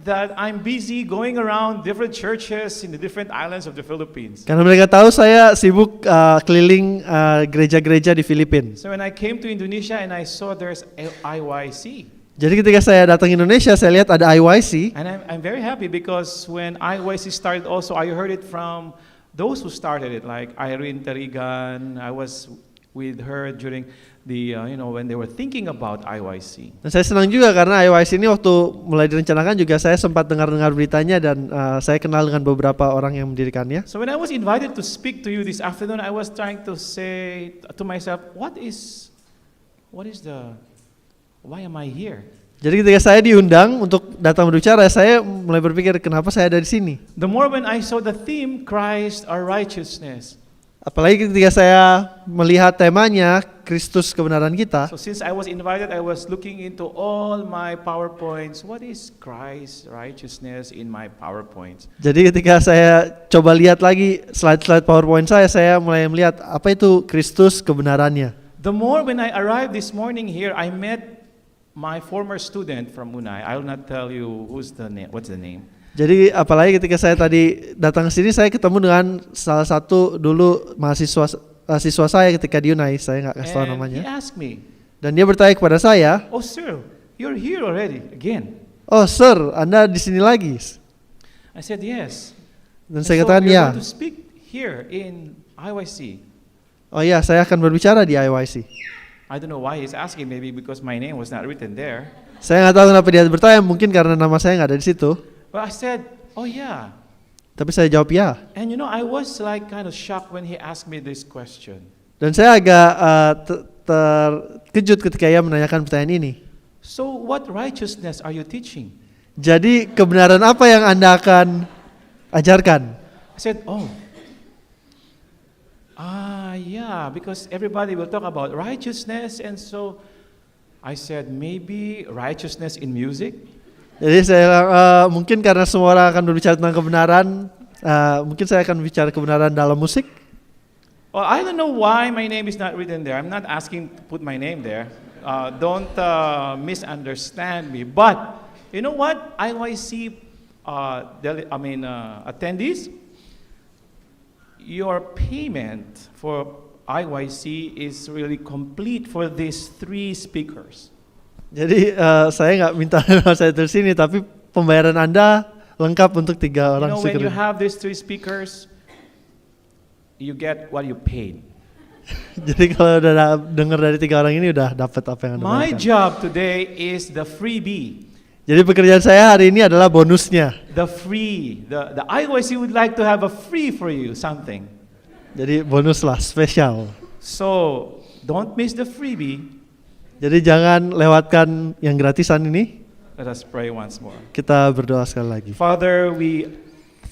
that I'm busy going around different churches in the different islands of the Philippines. Karena mereka tahu saya sibuk keliling gereja-gereja di Filipina. So when I came to Indonesia and I saw there's IYC. Jadi ketika saya datang Indonesia, saya lihat ada IYC. And I'm very happy because when IYC started also, I heard it from those who started it, like Irene Tarigan. I was with her during the, when they were thinking about IYC. Dan saya senang juga karena IYC ini waktu mulai direncanakan juga saya sempat dengar-dengar beritanya dan saya kenal dengan beberapa orang yang mendirikannya. So when I was invited to speak to you this afternoon, I was trying to say to myself, why am I here? Jadi ketika saya diundang untuk datang berbicara, saya mulai berpikir kenapa saya ada di sini. The more when I saw the theme, Christ our righteousness. Apalagi ketika saya melihat temanya Kristus kebenaran kita. So since I was invited, I was looking into all my PowerPoints. What is Christ's righteousness in my PowerPoints? Jadi ketika saya coba lihat lagi slide-slide PowerPoint saya mulai melihat apa itu Kristus kebenarannya. The more when I arrived this morning here, I met my former student from Unai. I will not tell you what's the name. Jadi apalagi ketika saya tadi datang ke sini, saya ketemu dengan salah satu dulu siswa saya ketika di Unai, saya nggak kasih tahu namanya. He asked me. Dan dia bertanya kepada saya, "Oh sir, you're here already again?" "Oh sir, Anda di sini lagi?" I said yes. Dan saya katakan ya. To speak here in IYC. Oh ya, saya akan berbicara di IYC. I don't know why he's asking, maybe because my name was not written there. Saya nggak tahu kenapa dia bertanya, mungkin karena nama saya nggak ada di situ. But I said, oh yeah. Tapi saya jawab ya. And I was like kind of shocked when he asked me this question. Dan saya agak terkejut ketika ia menanyakan pertanyaan ini. So what righteousness are you teaching? Jadi kebenaran apa yang Anda akan ajarkan? I said, yeah, because everybody will talk about righteousness, and so I said maybe righteousness in music. Jadi saya mungkin karena semua orang akan berbicara tentang kebenaran, mungkin saya akan bicara kebenaran dalam musik. Well, I don't know why my name is not written there. I'm not asking to put my name there. Don't misunderstand me. But you know what? IYC attendees, your payment for IYC is really complete for these 3 speakers. Jadi saya nggak minta nama saya terus sini, tapi pembayaran Anda lengkap untuk 3 orang speaker. When you have these 3 speakers, you get what you paid. Jadi kalau udah dengar dari 3 orang ini udah dapat apa yang Anda My bayarkan. job today is the freebie. Jadi pekerjaan saya hari ini adalah bonusnya. The IYC would like to have a free for you something. Jadi bonus lah, spesial. So don't miss the freebie. Jadi jangan lewatkan yang gratisan ini. Let us pray once more. Kita berdoa sekali lagi. Father, we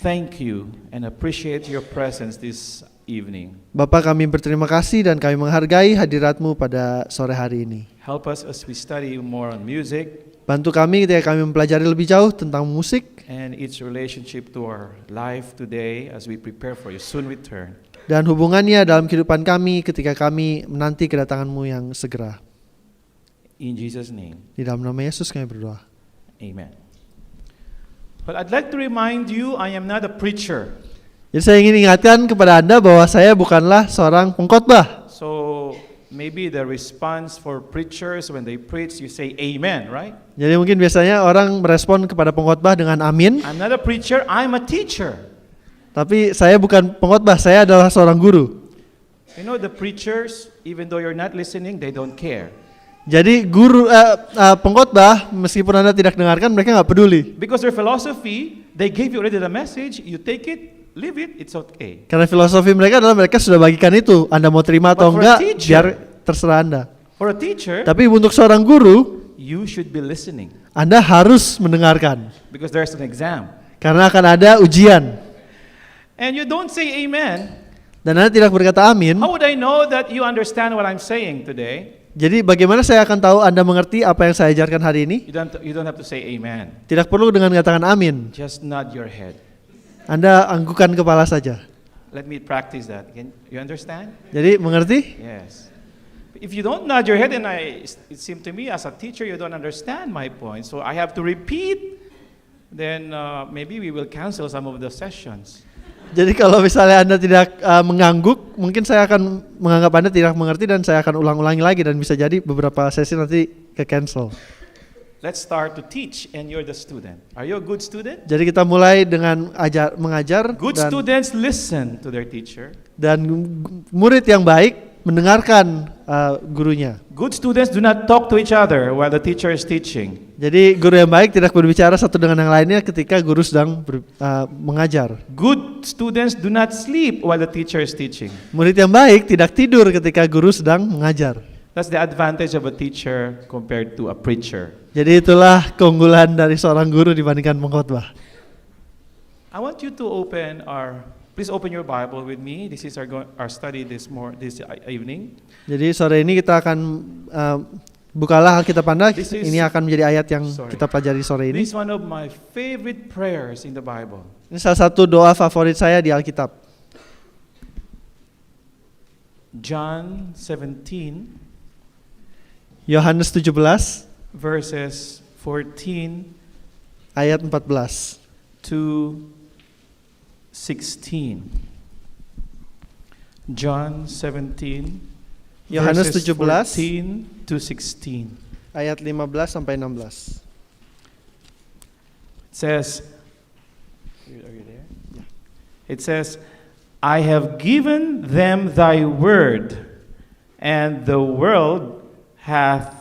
thank you and appreciate your presence this evening. Bapak, kami berterima kasih dan kami menghargai hadirat-Mu pada sore hari ini. Help us as we study more on music. Bantu kami ketika kami mempelajari lebih jauh tentang musik and its relationship to our life today as we prepare for your soon return. Dan hubungannya dalam kehidupan kami ketika kami menanti kedatangan-Mu yang segera. In Jesus' name. Di dalam nama Yesus kami berdoa. Amen. But I'd like to remind you, I am not a preacher. Jadi saya ingin ingatkan kepada Anda bahwa saya bukanlah seorang pengkhotbah. So maybe the response for preachers when they preach, you say amen, right? Jadi mungkin biasanya orang merespon kepada pengkhotbah dengan amin. I'm not a preacher, I'm a teacher. Tapi saya bukan pengkhotbah, saya adalah seorang guru. You know the preachers, even though you're not listening, they don't care. Jadi pengkhotbah meskipun Anda tidak dengarkan, mereka nggak peduli. Because their philosophy, they gave you already the message, you take it, leave it, it's okay. Karena filosofi mereka adalah mereka sudah bagikan itu. Anda mau terima atau enggak, biar terserah Anda. For a teacher, tapi untuk seorang guru, you should be listening. Anda harus mendengarkan. Because there's an exam. Karena akan ada ujian. And you don't say amen. Dan Anda tidak berkata amin. How would I know that you understand what I'm saying today? Jadi bagaimana saya akan tahu Anda mengerti apa yang saya ajarkan hari ini? You don't have to say amen. Tidak perlu dengan katakan amin. Just nod your head. Anda anggukan kepala saja. Let me practice that. Can you understand? Jadi mengerti? Yes. If you don't nod your head, and it seems to me as a teacher you don't understand my point. So I have to repeat then maybe we will cancel some of the sessions. Jadi kalau misalnya Anda tidak mengangguk, mungkin saya akan menganggap Anda tidak mengerti dan saya akan ulang-ulangi lagi dan bisa jadi beberapa sesi nanti ke cancel. Let's start to teach and you're the student. Are you a good student? Jadi kita mulai dengan mengajar Good dan, students listen to their teacher. dan murid yang baik mendengarkan gurunya. Good students do not talk to each other while the teacher is teaching. Jadi guru yang baik tidak berbicara satu dengan yang lainnya ketika guru sedang mengajar. Good students do not sleep while the teacher is teaching. Murid yang baik tidak tidur ketika guru sedang mengajar. That's the advantage of a teacher compared to a preacher. Jadi itulah keunggulan dari seorang guru dibandingkan pengkhotbah. I want you to please open your Bible with me. This is our study this evening. Jadi sore ini kita akan bukalah Alkitab Anda. This is- Ini akan menjadi ayat yang Sorry. kita pelajari sore ini. This is one of my favorite prayers in the Bible. Ini salah satu doa favorit saya di Alkitab. John 17 Yohanes 17 verses 14 ayat 14. to 16. John 17 Yohanes verses 17 14 to 16. ayat 15 sampai 16. It says, are you there? It says, I have given them thy word, and the world hath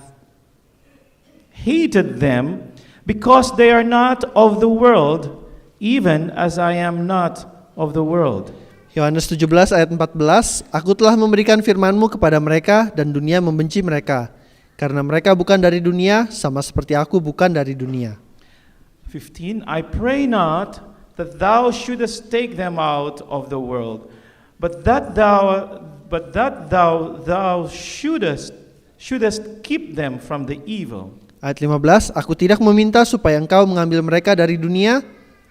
hated them, because they are not of the world, even as I am not of the world. Yohanes 17 ayat 14, Aku telah memberikan firman-Mu kepada mereka dan dunia membenci mereka, karena mereka bukan dari dunia, sama seperti aku bukan dari dunia. 15, I pray not that thou shouldest take them out of the world, but that thou shouldest keep them from the evil. Ayat 15, Aku tidak meminta supaya engkau mengambil mereka dari dunia,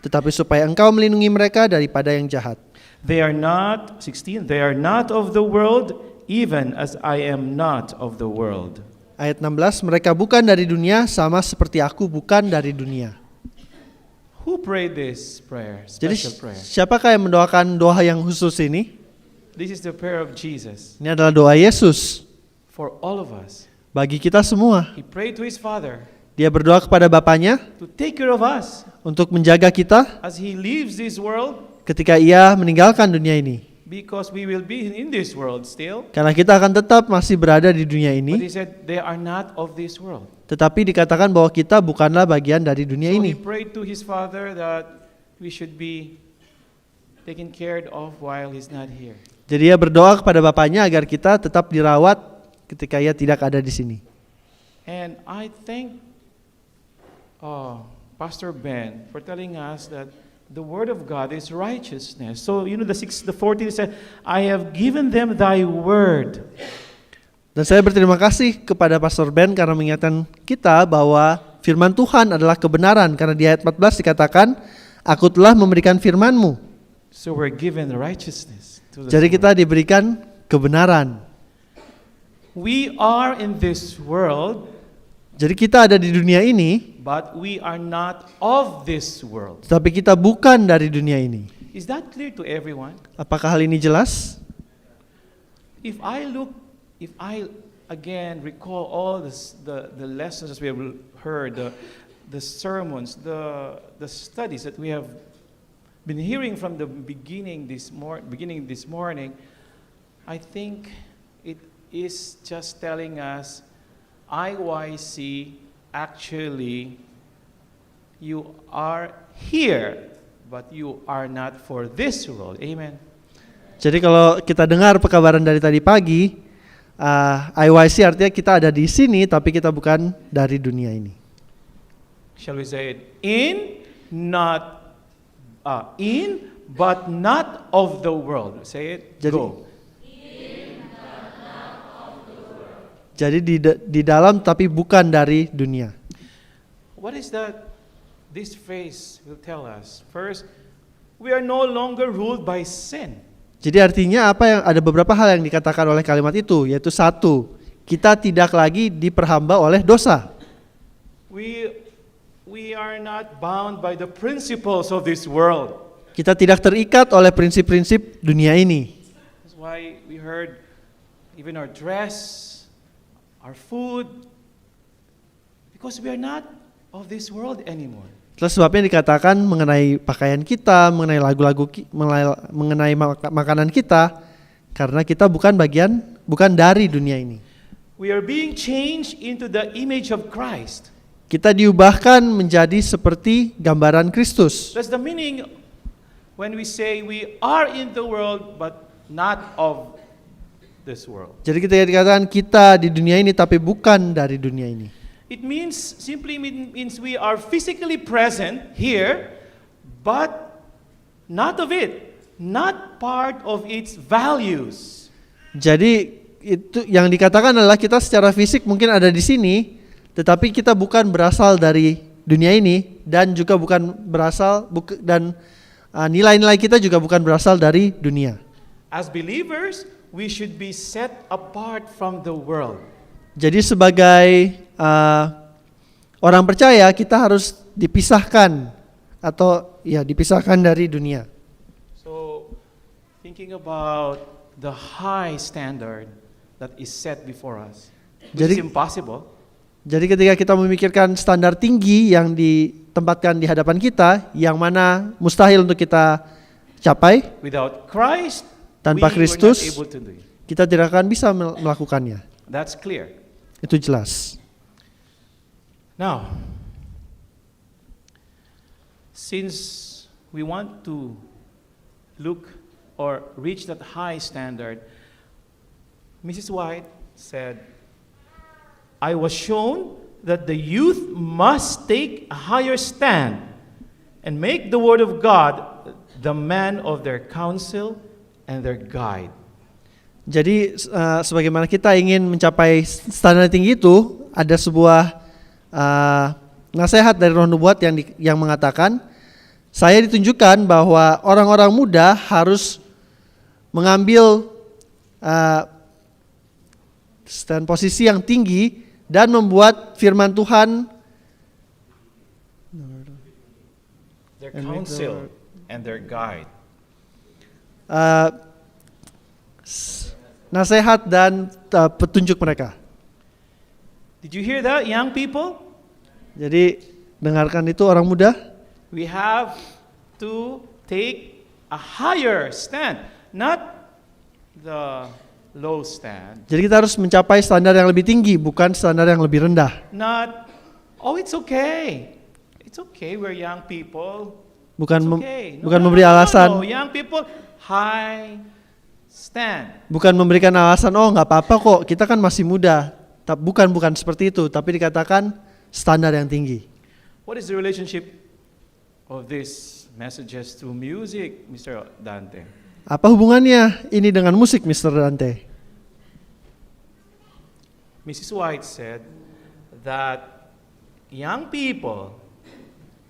tetapi supaya engkau melindungi mereka daripada yang jahat. They are not, 16, they are not of the world, even as I am not of the world. Ayat 16, mereka bukan dari dunia, sama seperti aku bukan dari dunia. Who prayed this prayer, Jadi special prayer? siapakah yang mendoakan doa yang khusus ini? This is the prayer of Jesus Ini adalah doa Yesus for all of us. bagi kita semua. He prayed to his Father Dia berdoa kepada Bapaknya to take care of us untuk menjaga kita as he leaves this world, ketika Ia meninggalkan dunia ini. because we will be in this world still. Karena kita akan tetap masih berada di dunia But ini, he said, they are not of this world. tetapi dikatakan bahwa kita bukanlah bagian dari dunia So he ini. prayed to his Father that we should be taken care of while he's not here. Jadi Ia berdoa kepada Bapaknya agar kita tetap dirawat ketika Ia tidak ada di sini. And I thank Pastor Ben for telling us that the word of God is righteousness. So the 14 said, I have given them thy word. Dan saya berterima kasih kepada Pastor Ben karena mengingatkan kita bahwa firman Tuhan adalah kebenaran. Karena di ayat 14 dikatakan, Aku telah memberikan firman-Mu. So we're given righteousness to the Jadi word. kita diberikan kebenaran. We are in this world, Jadi kita ada di dunia ini, but we are not of this world. tapi kita bukan dari dunia ini. Is that clear to everyone? Apakah hal ini jelas? If I again recall all the lessons that we have heard, the sermons, the studies that we have been hearing from the beginning this morning, I think it is just telling us, IYC, actually, you are here, but you are not for this world. Amen. Jadi kalau kita dengar pekabaran dari tadi pagi, IYC artinya kita ada di sini, tapi kita bukan dari dunia ini. Shall we say it? In, but not of the world. Say it. Jadi- Go. Jadi di dalam tapi bukan dari dunia. What is that? This phrase will tell us. First, we are no longer ruled by sin. Jadi artinya apa yang ada beberapa hal yang dikatakan oleh kalimat itu, yaitu satu, kita tidak lagi diperhamba oleh dosa. We we are not bound by the principles of this world. Kita tidak terikat oleh prinsip-prinsip dunia ini. That's why we heard even our dress, our food, because we are not of this world anymore. Itulah sebabnya dikatakan mengenai pakaian kita, mengenai lagu-lagu, mengenai makanan kita, karena kita bukan dari dunia ini. We are being changed into the image of Christ. Kita diubahkan menjadi seperti gambaran Kristus. That's the meaning when we say we are in the world but not of this world. Jadi ketika dikatakan kita di dunia ini tapi bukan dari dunia ini. It simply means we are physically present here but not of it, not part of its values. Jadi itu yang dikatakan adalah kita secara fisik mungkin ada di sini, tetapi kita bukan berasal dari dunia ini dan juga bukan berasal nilai-nilai kita juga bukan berasal dari dunia. As believers, we should be set apart from the world. Jadi sebagai orang percaya kita harus dipisahkan dipisahkan dari dunia. So, thinking about the high standard that is set before us, which is impossible. Jadi ketika kita memikirkan standar tinggi yang ditempatkan di hadapan kita, yang mana mustahil untuk kita capai, without Christ, tanpa Kristus, we were not able to do it. Kita tidak akan bisa melakukannya. That's clear. Itu jelas. Now, since we want to look or reach that high standard, Mrs. White said, I was shown that the youth must take a higher stand and make the Word of God the man of their counsel and their guide. Jadi sebagaimana kita ingin mencapai standar tinggi itu, ada sebuah nasihat dari Roh Nubuat yang mengatakan, saya ditunjukkan bahwa orang-orang muda harus mengambil stand posisi yang tinggi dan membuat firman Tuhan their counsel and their guide. Nasihat dan petunjuk mereka. Did you hear that, young people? Jadi dengarkan itu orang muda. We have to take a higher stand, not the low stand. Jadi kita harus mencapai standar yang lebih tinggi, bukan standar yang lebih rendah. Not, oh it's okay. It's okay, we're young people. Bukan It's okay. bukan memberi alasan. No, young people, high stand. Bukan memberikan alasan, oh nggak apa-apa kok, kita kan masih muda. Bukan seperti itu, tapi dikatakan standar yang tinggi. What is the relationship of these messages to music, Mr. Dante? Apa hubungannya ini dengan musik, Mr. Dante? Mrs. White said that young people,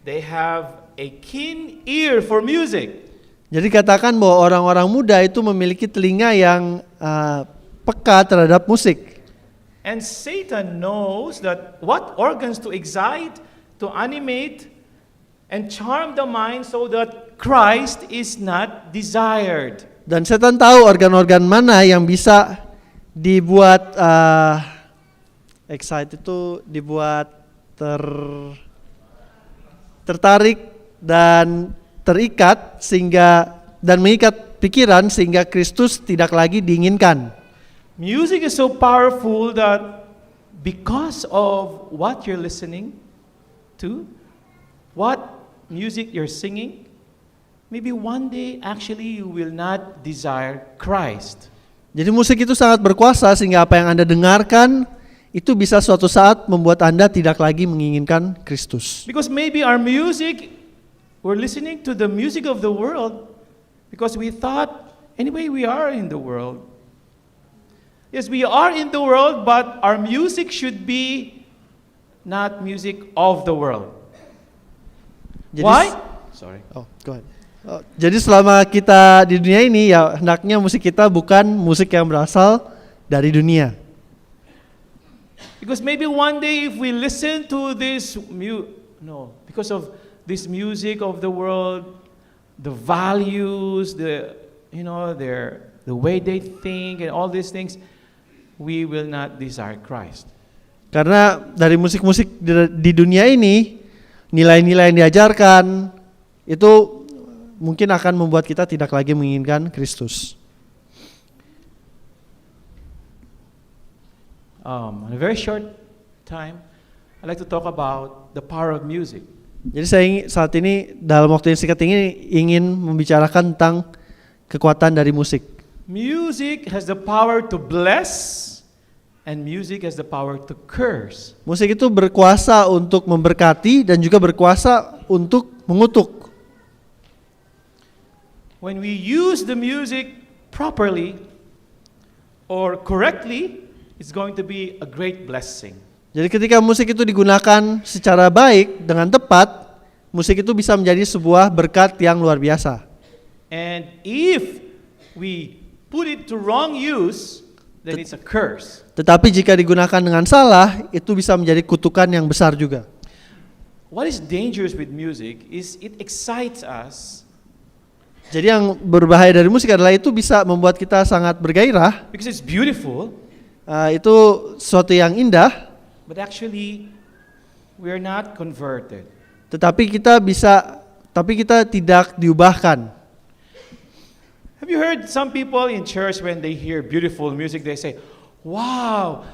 they have a keen ear for music. Jadi katakan bahwa orang-orang muda itu memiliki telinga yang peka terhadap musik. And Satan knows that what organs to excite, to animate, and charm the mind so that Christ is not desired. Dan setan tahu organ-organ mana yang bisa dibuat excite itu dibuat tertarik dan terikat dan mengikat pikiran sehingga Kristus tidak lagi diinginkan. Music is so powerful that because of what you're listening to, what music you're singing, maybe one day actually you will not desire Christ. Jadi musik itu sangat berkuasa sehingga apa yang Anda dengarkan itu bisa suatu saat membuat Anda tidak lagi menginginkan Kristus. Because maybe our music, we're listening to the music of the world because we thought, anyway, we are in the world. Yes, we are in the world, but our music should be not music of the world. Jadi, Why? Sorry. Oh, go ahead. Jadi selama kita di dunia ini ya hendaknya musik kita bukan musik yang berasal dari dunia. Because maybe one day if we listen to this No, because of this music of the world, the values, the way they think and all these things, we will not desire Christ. Karena dari musik-musik di dunia ini, nilai-nilai yang diajarkan itu mungkin akan membuat kita tidak lagi menginginkan Kristus. In a very short time, I'd like to talk about the power of music. Jadi saya saat ini dalam waktu yang singkat ini ingin membicarakan tentang kekuatan dari musik. Music has the power to bless, and music has the power to curse. Musik itu berkuasa untuk memberkati dan juga berkuasa untuk mengutuk. When we use the music properly or correctly, it's going to be a great blessing. Jadi ketika musik itu digunakan secara baik dengan tepat, musik itu bisa menjadi sebuah berkat yang luar biasa. And if we put it to wrong use, then it's a curse. Tetapi jika digunakan dengan salah, itu bisa menjadi kutukan yang besar juga. What is dangerous with music is it excites us Jadi yang berbahaya dari musik adalah itu bisa membuat kita sangat bergairah. because it's beautiful, Itu sesuatu yang indah, but actually we're not converted. tetapi kita tidak diubahkan. Have you heard some people in church when they hear beautiful music, they say, "Wow,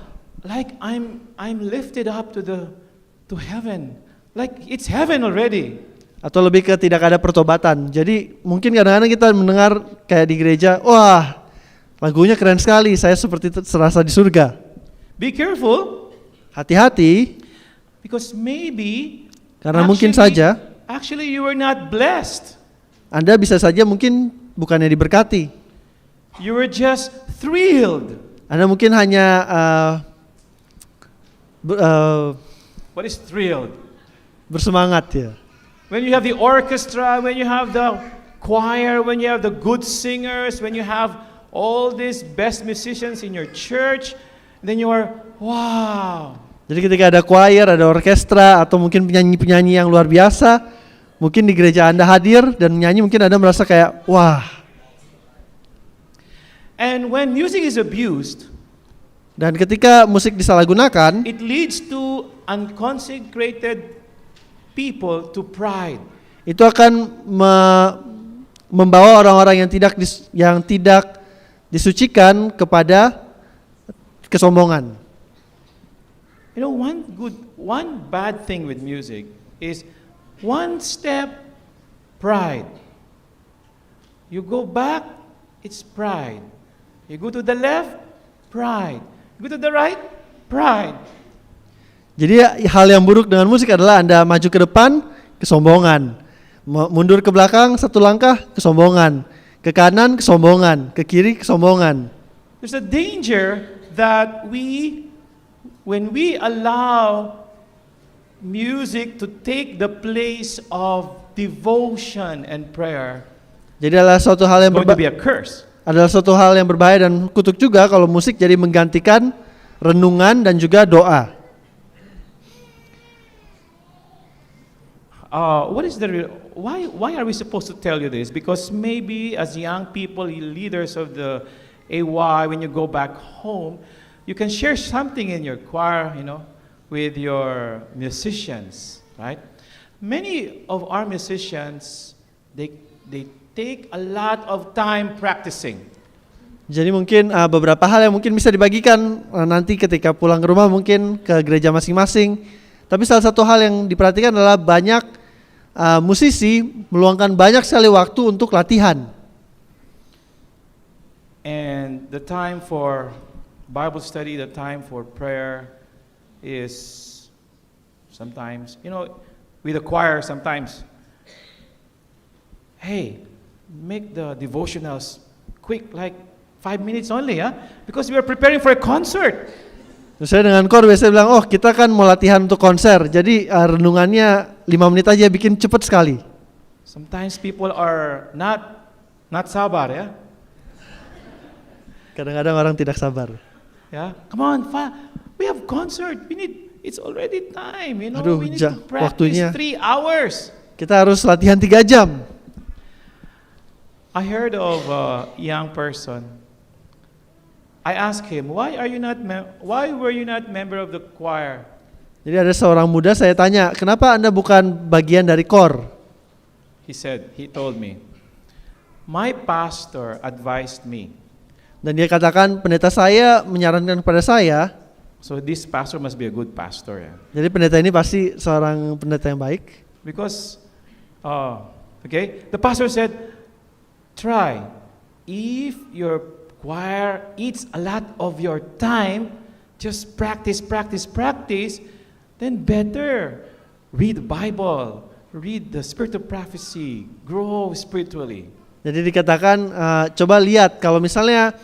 like I'm lifted up to heaven. Like it's heaven already." Atau lebih ke tidak ada pertobatan. Jadi mungkin kadang-kadang kita mendengar kayak di gereja, wah lagunya keren sekali, saya seperti serasa di surga. Be careful, Hati-hati, because maybe karena mungkin saja actually you were not blessed. Anda bisa saja mungkin bukannya diberkati. You were just thrilled. Anda mungkin hanya What is thrilled? bersemangat ya. When you have the orchestra, when you have the choir, when you have the good singers, when you have all these best musicians in your church, then you are, wow. Jadi ketika ada choir, ada orkestra, atau mungkin penyanyi-penyanyi yang luar biasa, mungkin di gereja Anda hadir dan menyanyi, mungkin Anda merasa kayak, wah. And when music is abused, Dan ketika musik disalahgunakan, it leads to unconsecrated people to pride. itu akan membawa orang-orang yang tidak disucikan kepada kesombongan. You know, one bad thing with music is one step, pride. You go back, it's pride. You go to the left, pride. You go to the right, pride. Jadi hal yang buruk dengan musik adalah Anda maju ke depan, kesombongan. Mundur ke belakang satu langkah, kesombongan. Ke kanan, kesombongan. Ke kiri, kesombongan. There's a danger that when we allow music to take the place of devotion and prayer, Jadi adalah suatu hal yang it's going to be a curse. adalah suatu hal yang berbahaya dan kutuk juga kalau musik jadi menggantikan renungan dan juga doa. Why are we supposed to tell you this? Because maybe as young people, leaders of the AY, when you go back home, you can share something in your choir, with your musicians, right? Many of our musicians, they take a lot of time practicing. Jadi mungkin beberapa hal yang mungkin bisa dibagikan nanti ketika pulang ke rumah, mungkin ke gereja masing-masing. Tapi salah satu hal yang diperhatikan adalah banyak musisi meluangkan banyak sekali waktu untuk latihan. And the time for Bible study, the time for prayer is sometimes, with the choir sometimes, hey, make the devotionals quick, like 5 minutes only, because we are preparing for a concert. Saya dengan kor biasanya bilang, oh kita kan mau latihan untuk konser, jadi renungannya 5 menit aja, bikin cepat sekali. Sometimes people are not sabar, ya. Kadang-kadang orang tidak sabar. Yeah, come on, we have concert. We need it's already time. You know, Aduh, we need to practice waktunya. 3 hours. Kita harus latihan 3 jam. I heard of a young person. I asked him, why were you not member of the choir? Jadi ada seorang muda, saya tanya, kenapa Anda bukan bagian dari KOR? He told me, my pastor advised me. Dan dia katakan, pendeta saya menyarankan kepada saya. So this pastor must be a good pastor, yeah. Jadi pendeta ini pasti seorang pendeta yang baik. Because, the pastor said, try. If your choir eats a lot of your time, just practice, then better read the Bible, read the spirit of prophecy, grow spiritually. Jadi dikatakan, coba lihat kalau misalnya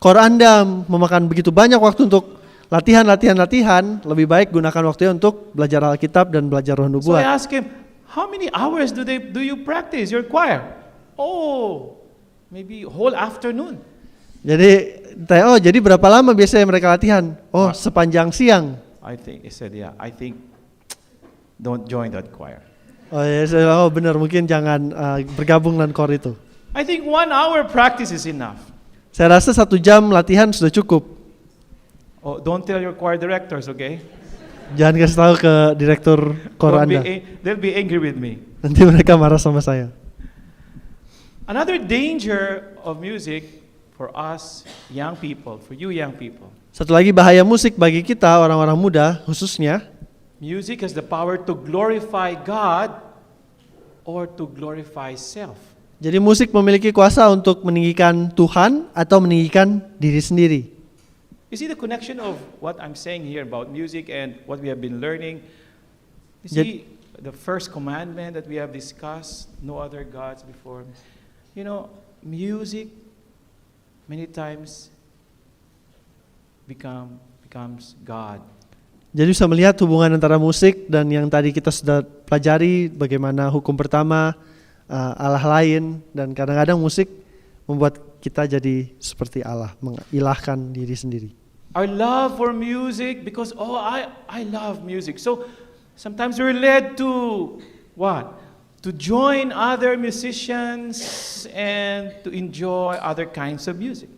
KOR Anda memakan begitu banyak waktu untuk latihan, lebih baik gunakan waktunya untuk belajar Alkitab dan belajar Roh So I Nubuat. asked him, how many hours do you practice your choir? Oh, maybe whole afternoon. Jadi tanya, jadi berapa lama biasanya mereka latihan? Oh, sepanjang siang. He said, I think don't join that choir. Oh ya, saya bilang, benar, mungkin jangan bergabung dengan KOR itu. I think 1 hour practice is enough. Saya rasa 1 jam latihan sudah cukup. Oh, don't tell your choir directors, okay? Jangan kasih tahu ke direktur KOR Anda. They'll be angry with me. Nanti mereka marah sama saya. Another danger of music for us young people, for you young people. Satu lagi bahaya musik bagi kita orang-orang muda khususnya. Music has the power to glorify God or to glorify self. Jadi musik memiliki kuasa untuk meninggikan Tuhan atau meninggikan diri sendiri. You see the connection of what I'm saying here about music and what we have been learning? You Jad- see the first commandment that we have discussed, no other gods before me. You know, music many times becomes God. Jadi bisa melihat hubungan antara musik dan yang tadi kita sudah pelajari, bagaimana hukum pertama, Allah lain, dan kadang-kadang musik membuat kita jadi seperti Allah, mengilahkan diri sendiri. Our love for music, because I love music. So sometimes we're led to what? To join other musicians and to enjoy other kinds of music.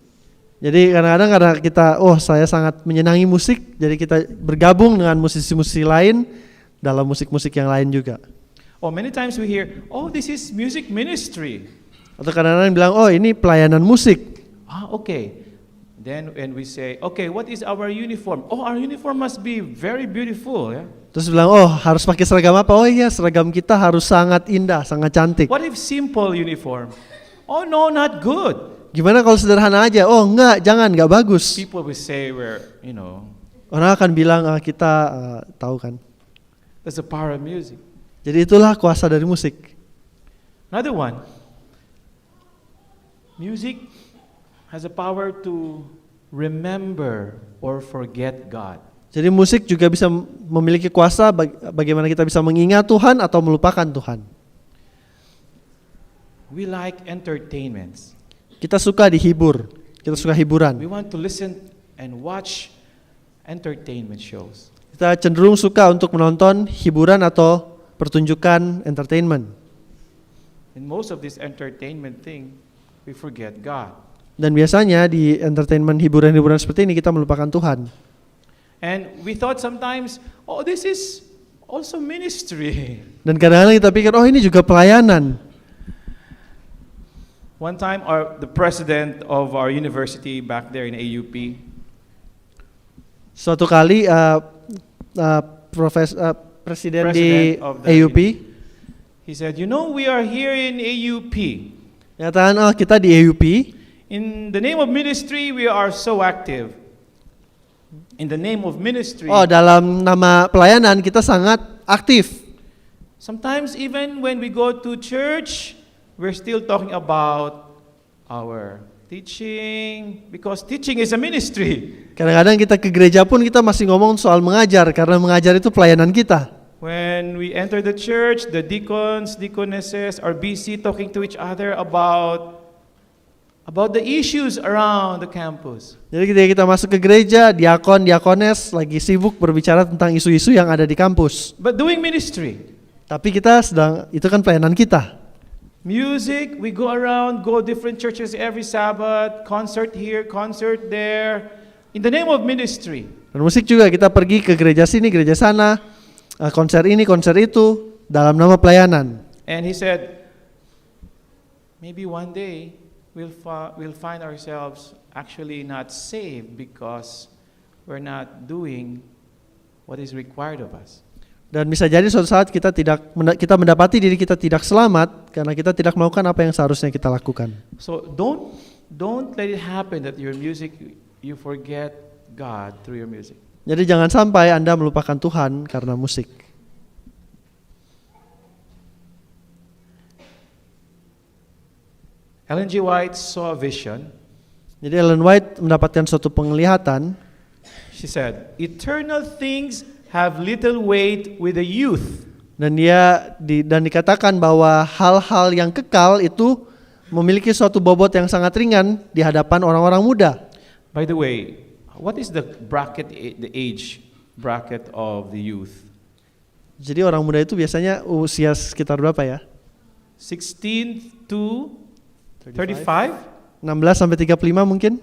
Jadi kadang-kadang karena kita, saya sangat menyenangi musik, jadi kita bergabung dengan musisi-musisi lain dalam musik-musik yang lain juga. Or many times we hear, this is music ministry. Atau kadang-kadang bilang, ini pelayanan musik. Okay. Then when we say, okay, what is our uniform? Our uniform must be very beautiful, yeah? Terus bilang, harus pakai seragam apa? Oh iya, seragam kita harus sangat indah, sangat cantik. What if simple uniform? No, not good. Gimana kalau sederhana aja? Enggak, jangan, enggak bagus. People will say Orang akan bilang, kita tahu kan. that's the power of music. Jadi itulah kuasa dari musik. Another one, music has a power to remember or forget God. Jadi musik juga bisa memiliki kuasa bagaimana kita bisa mengingat Tuhan atau melupakan Tuhan. We like entertainments. Kita suka dihibur, kita suka hiburan. We want to listen and watch entertainment shows. Kita cenderung suka untuk menonton hiburan atau pertunjukan entertainment. In most of this entertainment thing, we forget God. Dan biasanya di entertainment hiburan-hiburan seperti ini kita melupakan Tuhan. And we thought sometimes, this is also ministry. Dan kadang-kadang kita pikir, ini juga pelayanan. One time, the president of our university back there in AUP, Suatu kali presiden di of the AUP he said, we are here in AUP. nyatakan, kita di AUP. In the name of ministry, we are so active. In the name of ministry, Dalam nama pelayanan kita sangat aktif. sometimes even when we go to church, we're still talking about our teaching, because teaching is a ministry. Kadang-kadang kita ke gereja pun kita masih ngomong soal mengajar, karena mengajar itu pelayanan kita. When we enter the church, the deacons, deaconesses are busy talking to each other about about the issues around the campus. Jadi ketika kita masuk ke gereja, diakon, diakones lagi sibuk berbicara tentang isu-isu yang ada di kampus. But doing ministry, Tapi kita sedang, itu kan pelayanan kita. music, we go around, go different churches every Sabbath, concert here, concert there, in the name of ministry. Dan musik juga kita pergi ke gereja sini, gereja sana, konser ini, konser itu, dalam nama pelayanan. And he said, maybe one day we'll find ourselves actually not saved because we're not doing what is required of us. Dan bisa jadi suatu saat kita mendapati diri kita tidak selamat karena kita tidak melakukan apa yang seharusnya kita lakukan. So don't let it happen that your music, you forget God through your music. Jadi jangan sampai Anda melupakan Tuhan karena musik. Ellen G. White saw a vision. Jadi Ellen White mendapatkan suatu penglihatan. She said, eternal things have little weight with the youth. Dan dikatakan bahwa hal-hal yang kekal itu memiliki suatu bobot yang sangat ringan di hadapan orang-orang muda. By the way, what is the age bracket of the youth? Jadi orang muda itu biasanya usia sekitar berapa ya? 16 to 35? 16 sampai 35 mungkin.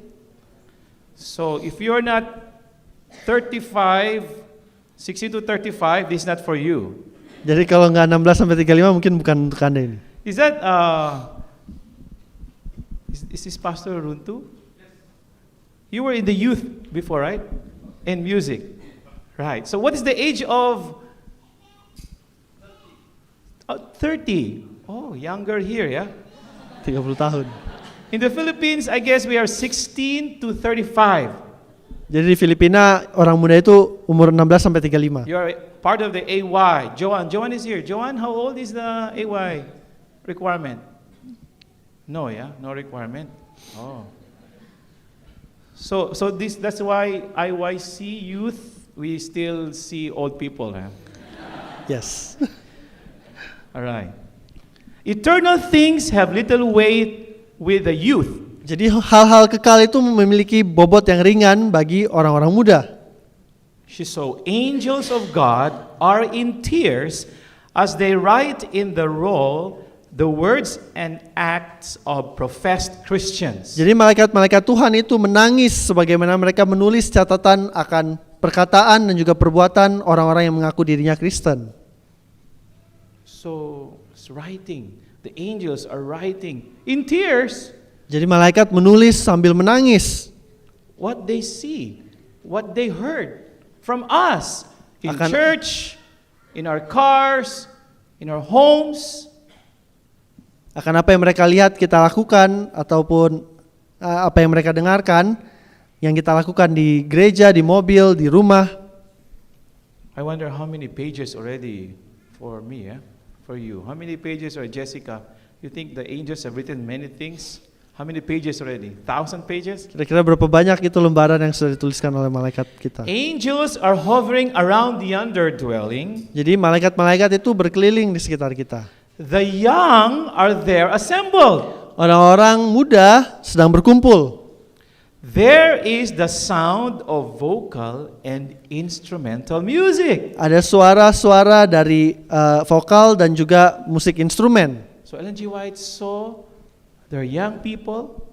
So if you're not 35, 16 to 35, this is not for you. Jadi kalau nggak 16 sampai 35 mungkin bukan untuk Anda ini. Is that is this Pastor Runtu? You were in the youth before, right? In music. Right. So what is the age of 30? Oh, younger here, yeah? 30 tahun. In the Philippines, I guess we are 16 to 35. Jadi di Filipina orang muda itu umur 16 sampai 35. You are part of the AY. Joanne is here. Joanne, how old is the AY requirement? No, yeah? No requirement. Oh. So that's why IYC youth, we still see old people, huh? Yes. All right. Eternal things have little weight with the youth. Jadi hal-hal kekal itu memiliki bobot yang ringan bagi orang-orang muda. She saw angels of God are in tears as they write in the roll the words and acts of professed Christians. Jadi malaikat-malaikat Tuhan itu menangis sebagaimana mereka menulis catatan akan perkataan dan juga perbuatan orang-orang yang mengaku dirinya Kristen. So it's writing. The angels are writing in tears. Jadi malaikat menulis sambil menangis. What they see, what they heard from us in church, in our cars, in our homes. Akan apa yang mereka lihat kita lakukan ataupun apa yang mereka dengarkan yang kita lakukan di gereja, di mobil, di rumah. I wonder how many pages already for me, for you. How many pages are Jessica? You think the angels have written many things? How many pages already? 1,000 pages? Kira-kira berapa banyak itu lembaran yang sudah dituliskan oleh malaikat kita? Angels are hovering around the underdwelling. Jadi malaikat-malaikat itu berkeliling di sekitar kita. The young are there assembled. Orang-orang muda sedang berkumpul. There is the sound of vocal and instrumental music. Ada suara-suara dari vokal dan juga musik instrumen. So Ellen G. White saw there are young people,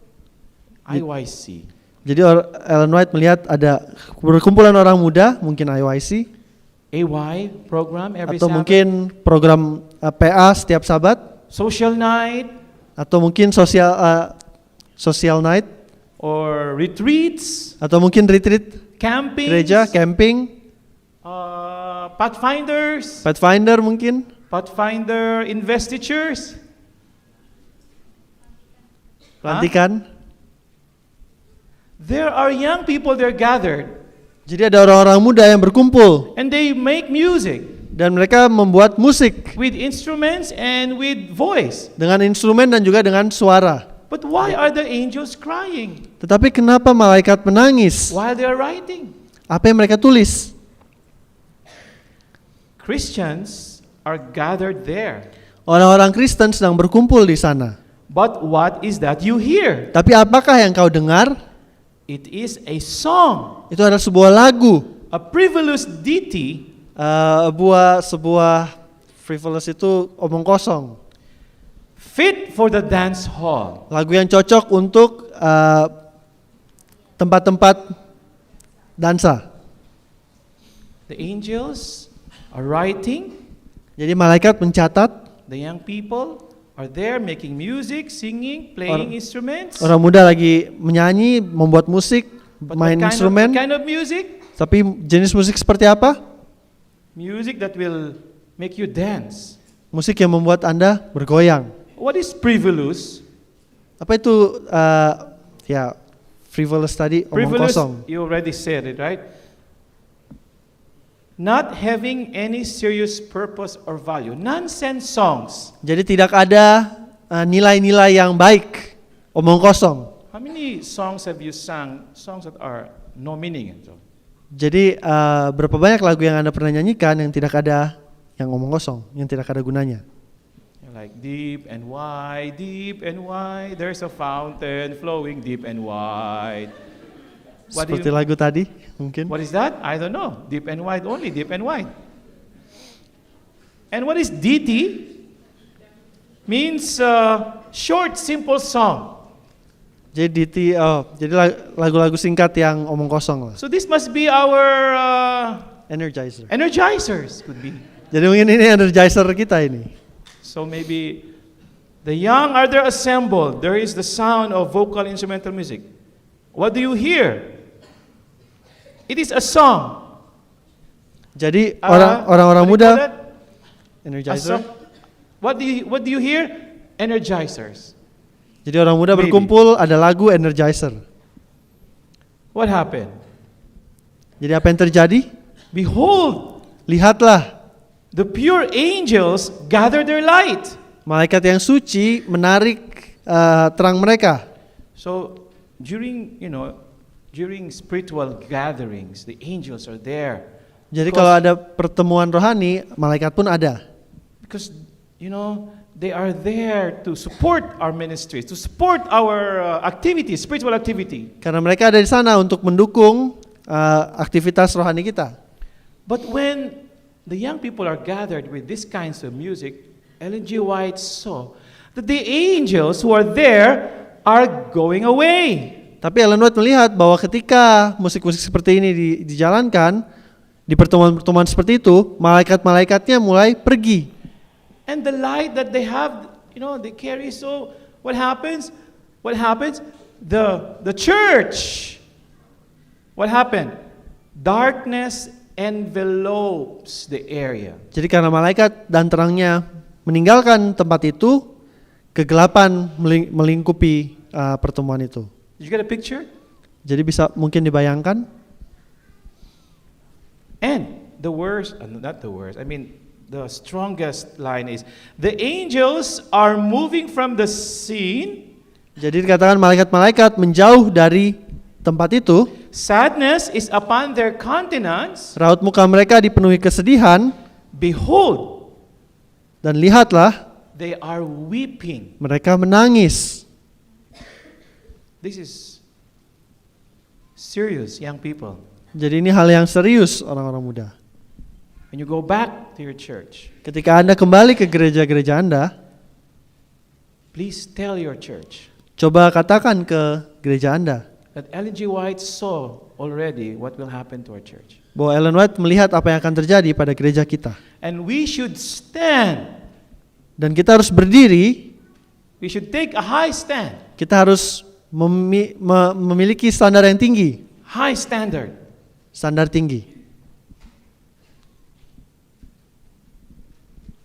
IYC. Jadi Ellen White melihat ada perkumpulan orang muda, mungkin IYC. AY program every atau Sabbath. Mungkin program PA setiap Sabat. Social night. Atau mungkin social night. Or retreats. Atau mungkin retreat. Camping. Gereja, camping. Pathfinders. Pathfinder mungkin. Pathfinder investitures. Pelantikan. There are young people there gathered. Jadi ada orang-orang muda yang berkumpul. And they make music. Dan mereka membuat musik. With instruments and with voice. Dengan instrumen dan juga dengan suara. But why are the angels crying? Tetapi kenapa malaikat menangis? While they are writing. Apa yang mereka tulis? Christians are gathered there. Orang-orang Kristen sedang berkumpul di sana. But what is that you hear? Tapi apakah yang kau dengar? It is a song, Itu adalah sebuah lagu. a frivolous ditty Sebuah frivolous itu omong kosong. fit for the dance hall. Lagu yang cocok untuk tempat-tempat dansa. The angels are writing, Jadi malaikat mencatat, the young people are there making music, singing, playing instruments. orang muda lagi menyanyi, membuat musik, But main instrumen. what kind of music? Tapi jenis musik seperti apa? Music that will make you dance. Musik yang membuat Anda bergoyang. What is frivolous? Apa itu ya frivolous tadi, omong Frivolous, kosong. you already said it, right? Not having any serious purpose or value. Nonsense songs. Jadi tidak ada nilai-nilai yang baik, omong kosong. How many songs have you sung? Songs that are no meaning. Jadi berapa banyak lagu yang Anda pernah nyanyikan yang tidak ada, yang omong kosong, yang tidak ada gunanya. Like deep and wide, there's a fountain flowing deep and wide. What do Seperti you- lagu tadi mungkin. What is that? I don't know. Deep and wide only, deep and wide. And what is ditty? Means short, simple song. Jadi lagu-lagu singkat yang omong kosong lah. So this must be our Energizer. energizers, could be. Jadi mungkin ini energizer kita ini. So maybe the young are there assembled. There is the sound of vocal instrumental music. What do you hear? It is a song. Jadi Uh, orang-orang what do you muda call that? A energizer. song. What do you hear? Energizers. Jadi orang muda Maybe. berkumpul, ada lagu energizer. What happened? Jadi apa yang terjadi? Behold, Lihatlah, the pure angels gather their light. malaikat yang suci menarik terang mereka. So during spiritual gatherings, the angels are there. Jadi Because- kalau ada pertemuan rohani, malaikat pun ada. Because they are there to support our ministries, to support our activities, spiritual activity. Karena mereka ada di sana untuk mendukung aktivitas rohani kita. But when the young people are gathered with these kinds of music, Ellen G. White saw that the angels who are there are going away. Tapi Ellen White melihat bahwa ketika musik-musik seperti ini dijalankan, di pertemuan-pertemuan seperti itu, malaikat-malaikatnya mulai pergi. And the light that they have, they carry. So what happens? What happens? The church. What happened? Darkness envelopes the area. Jadi karena malaikat dan terangnya meninggalkan tempat itu, kegelapan melingkupi pertemuan itu. Did you get a picture? Jadi bisa mungkin dibayangkan. And the worst, not the worst, the strongest line is, the angels are moving from the scene. Jadi dikatakan malaikat-malaikat menjauh dari tempat itu, Sadness is upon their countenance. raut muka mereka dipenuhi kesedihan, Behold, dan lihatlah they are weeping. mereka menangis. This is serious, young people. Jadi ini hal yang serius orang-orang muda. When you go back to your church, Ketika Anda kembali ke gereja-gereja Anda, please tell your church coba katakan ke gereja Anda that Ellen G. White saw already what will happen to our church. bahwa Ellen White melihat apa yang akan terjadi pada gereja kita. And we should stand. Dan kita harus berdiri, We should take a high stand. kita harus memiliki standar yang tinggi, High standard. standar tinggi.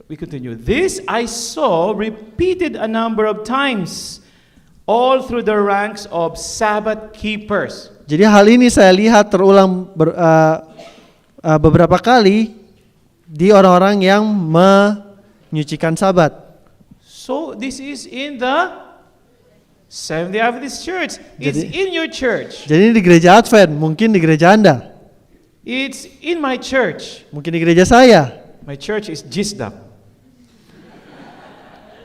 We continue. This I saw repeated a number of times all through the ranks of Sabbath keepers. Jadi hal ini saya lihat terulang beberapa kali di orang-orang yang menyucikan Sabat. So this is in the Seventh-day Adventist Church. It's Jadi- in your church. Jadi ini di gereja Advent, mungkin di gereja Anda, It's in my church. mungkin di gereja saya. My church is GISDAP.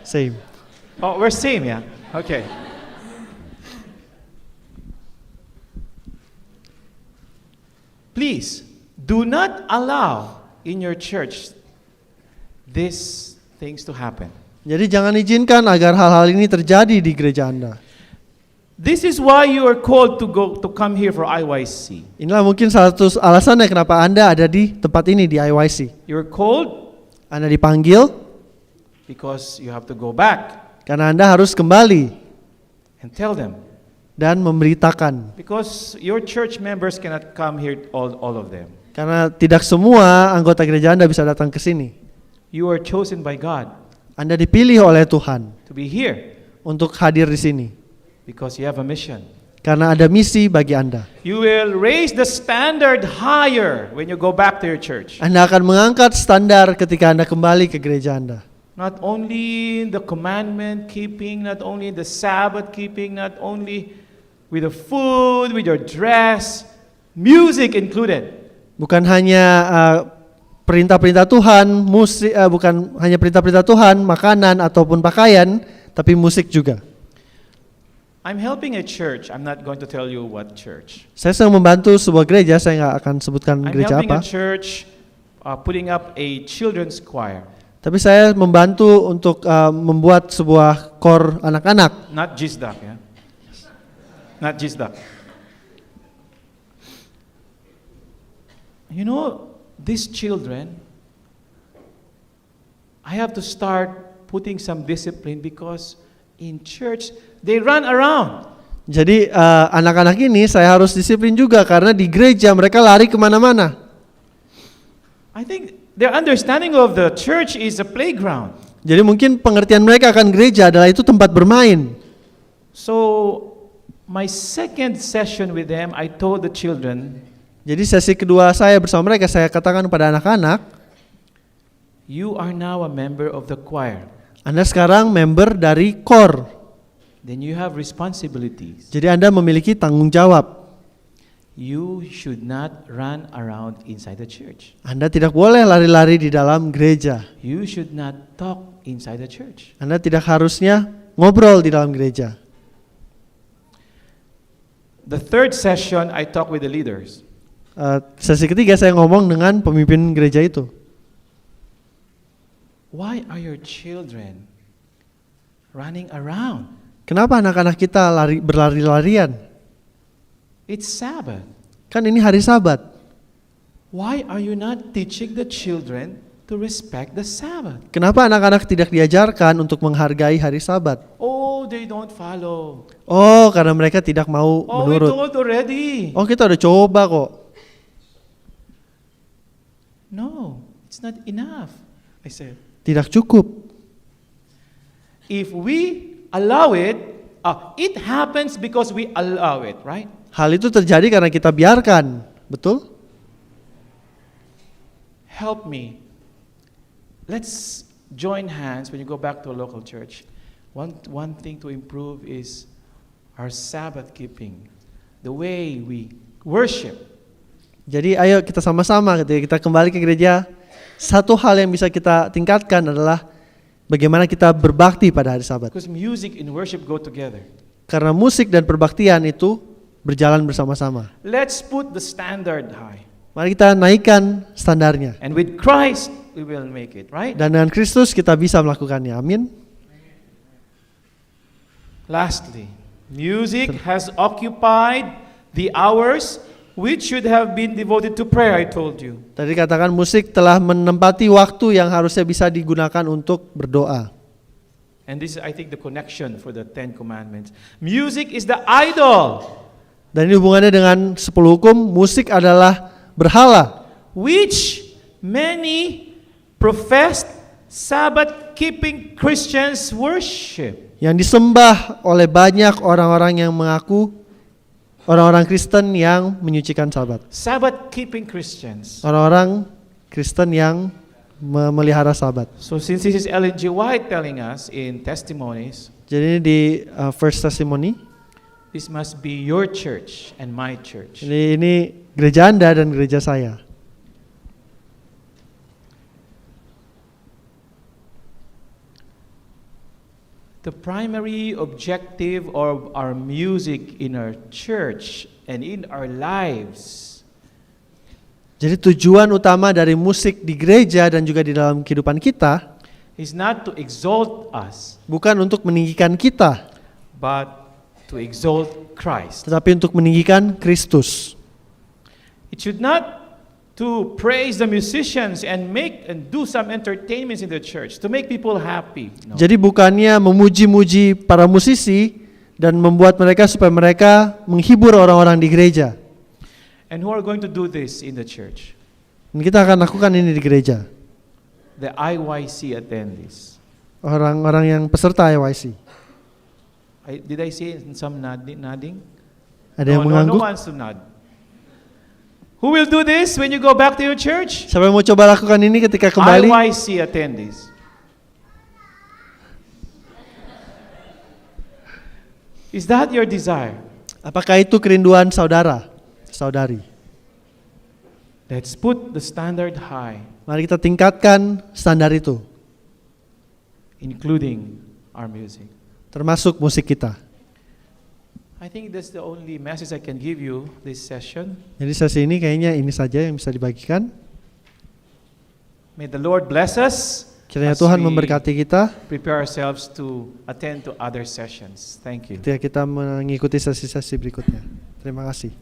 Same. Oh, we're same, yeah. Okay. Please do not allow in your church these things to happen. Jadi jangan izinkan agar hal-hal ini terjadi di gereja Anda. This is why you are called to come here for IYC. Inilah mungkin salah satu alasannya kenapa Anda ada di tempat ini di IYC. You're called Anda dipanggil because you have to go back karena Anda harus kembali and tell them. dan memberitakan. Because your church members cannot come here, all of them. Karena tidak semua anggota gereja Anda bisa datang ke sini. You are chosen by God Anda dipilih oleh Tuhan to be here untuk hadir di sini. because you have a mission. Karena ada misi bagi Anda. You will raise the standard higher when you go back to your church. Anda akan mengangkat standar ketika Anda kembali ke gereja Anda. Not only the commandment keeping, not only the Sabbath keeping, not only with the food, with your dress, music included. Bukan hanya perintah-perintah Tuhan, musik, bukan hanya perintah-perintah Tuhan, makanan ataupun pakaian, tapi musik juga. I'm helping a church. I'm not going to tell you what church. Saya sedang membantu sebuah gereja, saya nggak akan sebutkan I'm gereja helping apa. a church putting up a children's choir. Tapi saya membantu untuk membuat sebuah kor anak-anak. Not Jizdak, yeah? Not Jizdak. You know, these children, I have to start putting some discipline because in church, they run around. Jadi anak-anak ini saya harus disiplin juga karena di gereja mereka lari kemana-mana. I think their understanding of the church is a playground. Jadi mungkin pengertian mereka akan gereja adalah itu tempat bermain. So, my second session with them, I told the children, Jadi sesi kedua saya bersama mereka, saya katakan kepada anak-anak, you are now a member of the choir. Anda sekarang member dari kor. Then you have responsibilities. Jadi Anda memiliki tanggung jawab. You should not run around inside the church. Anda tidak boleh lari-lari di dalam gereja. You should not talk inside the church. Anda tidak harusnya ngobrol di dalam gereja. The third session, I talk with the leaders. Sesi ketiga saya ngomong dengan pemimpin gereja itu. Why are your children running around? Kenapa anak-anak kita berlari-larian? It's Sabbath. Kan ini hari Sabat. Why are you not teaching the children to respect the Sabbath? Kenapa anak-anak tidak diajarkan untuk menghargai hari Sabat? Oh, they don't follow. Oh, karena mereka tidak mau Oh, we menurut. told already. Oh, kita udah coba kok. No, it's not enough, I said. Tidak cukup. If we allow it, it happens because we allow it, right? Hal itu terjadi karena kita biarkan. Betul? Help me. Let's join hands when you go back to a local church. One thing to improve is our Sabbath keeping, the way we worship. Jadi ayo kita sama-sama ketika kita kembali ke gereja, satu hal yang bisa kita tingkatkan adalah bagaimana kita berbakti pada hari Sabat. Because music and worship go together. Karena musik dan perbaktian itu berjalan bersama-sama. Let's put the standard high. Mari kita naikkan standarnya. And with Christ, we will make it, right? Dan dengan Kristus kita bisa melakukannya. Amin. Lastly, music has occupied the hours which should have been devoted to prayer, I told you. Tadi katakan musik telah menempati waktu yang harusnya bisa digunakan untuk berdoa. And this is, I think, the connection for the 10 commandments. Music is the idol, Dan ini hubungannya dengan 10 hukum, musik adalah berhala. which many professed Sabbath-keeping Christians worship. Yang disembah oleh banyak orang-orang yang mengaku orang-orang Kristen yang menyucikan Sabat. Sabbath-keeping Christians. Orang-orang Kristen yang memelihara Sabat. So since this is Ellen G. White telling us in Testimonies, Jadi ini di First Testimony. this must be your church and my church. Jadi ini gereja Anda dan gereja saya. the primary objective of our music in our church and in our lives Jadi tujuan utama dari musik di gereja dan juga di dalam kehidupan kita is not to exalt us, bukan untuk meninggikan kita, but to exalt Christ. tetapi untuk meninggikan Kristus. It should not to praise the musicians and do some entertainments in the church to make people happy. No. Jadi bukannya memuji-muji para musisi dan membuat mereka supaya mereka menghibur orang-orang di gereja. And who are going to do this in the church? Dan kita akan lakukan ini di gereja. The IYC attendees. Orang-orang yang peserta IYC. Did I see some nodding? Ada yang No mengangguk? one wants to nod. Who will do this when you go back to your church? Siapa yang mau coba lakukan ini ketika kembali? IYC attendees. Is that your desire? Apakah itu kerinduan saudara, saudari? Let's put the standard high, Mari kita tingkatkan standar itu, including our music. termasuk musik kita. I think that's the only message I can give you this session. Jadi sesi ini kayaknya ini saja yang bisa dibagikan. May the Lord bless us. Kiranya as Tuhan we memberkati kita prepare ourselves to attend to other sessions. Thank you. ketika kita mengikuti sesi-sesi berikutnya. Terima kasih.